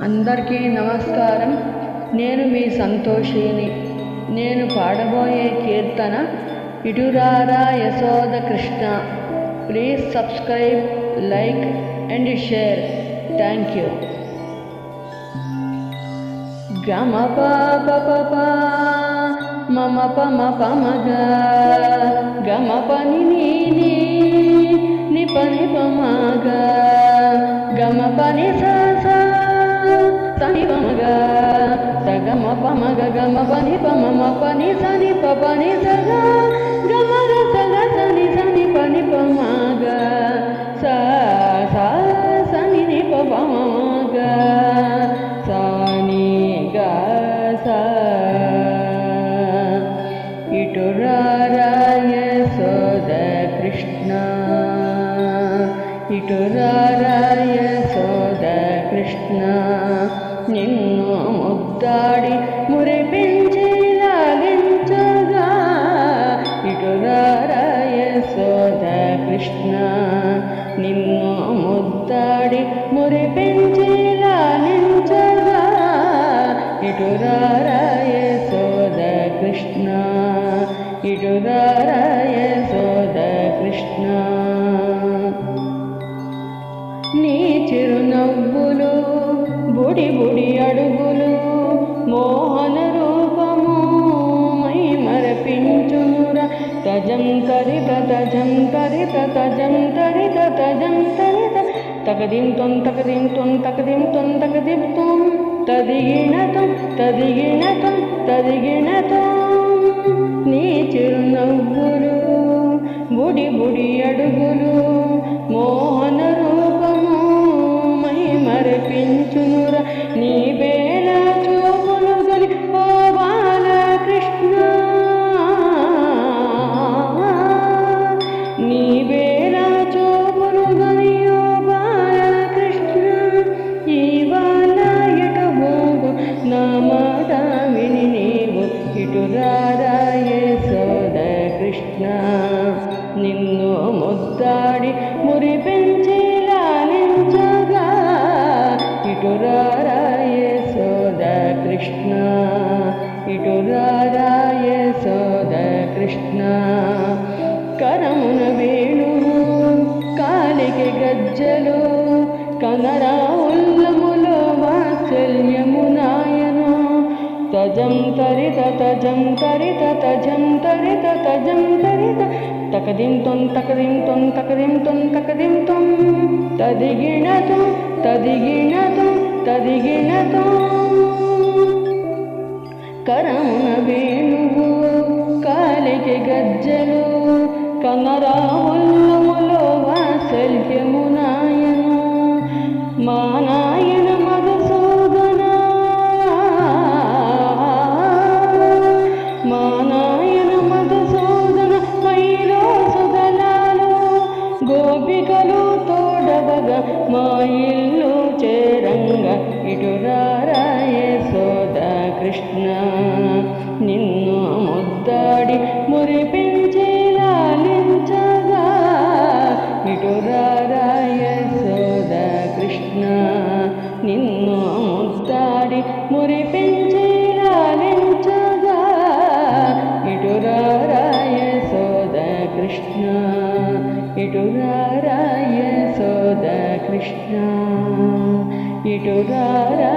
అందరికీ నమస్కారం. నేను మీ సంతోషిని. నేను పాడబోయే కీర్తన ఇటురారా Yashoda Krishna. Please subscribe, like and share. Thank you. గమ పాప ప మమ పమ పమగ గమ పని నీ ని పని పమగ గమ పని సా సని పమగ సగమ పమగ గమ పని పమ పని సని పని సగ గమ సగ సని సని పని పమగ సా సా సని ని పమగ సని గ సా. ఇటురారా యశోద కృష్ణ, ఇటురారా యశోద కృష్ణ, నిన్ను ముద్దాడి మురిపించి లాలించగా. ఇటురారా యశోద కృష్ణ, నిన్ను ముద్దాడి మురిపించి లాలించగా. ఇటురారా యశోద కృష్ణ, ఇటురారా యశోద కృష్ణ. నీ చిరునవ్వులు బుడి బుడి అడుగులు మోహన రూపము మై మరపించునురా. తజం తరిత తజం తరిత తజం తరిత తజం తరిత తకదిం తొం తకదిం తొం తకదిం తొం తకదిం తొం తదిగిణతం తదిగిణతం తదిగిణతం. నీ చిరునవ్వులు బుడి బుడి అడుగులు మోహన రూపము మై మరపించునురా. నీ వేళ చూపులు గలి ఓ బాలకృష్ణ, నీ వేళ చూపులు గలి ఓ బాలకృష్ణ. ఇవాళ ఎటు పోగు నా మాట విని నీవు. ఇటురారా యశోద కృష్ణ, నిన్ను ముద్దాడి మురిపించి లాలించగా. ఇటురారా యశోద కృష్ణ, ఇటురారా యశోద కృష్ణ. కరమున వేణువు కాలికి గజ్జలు కనరా ఉల్లములో వాత్సల్యము నాయను. తజం తరిత తజం తరిత తజం తరిత తజం తరిత తకదిం తొం తకదిం తొం తకదిం తొం తకదిం తొం తదిగిణతం తదిగిణతం తదిగిణతం. కరమున వేణువు కాలికి గజ్జలు కనరా ఉల్లములో వాత్సల్యము నాయను. మా నాయన మధుసూదన, మా నాయన మధుసూదన మైలో సుదలాలు గోపికలు తోడవగా మా ఇల్లు చేరంగా. ఇటురారా యశోద కృష్ణ, నిన్ను ముద్దాడి మురిపించి లాలించగా. ఇటురారా యశోద కృష్ణ, నిన్ను ముద్దాడి మురిపించి లాలించగా. ఇటురారా యశోద కృష్ణ, ఇటురారా యశోద కృష్ణ, ఇటురారా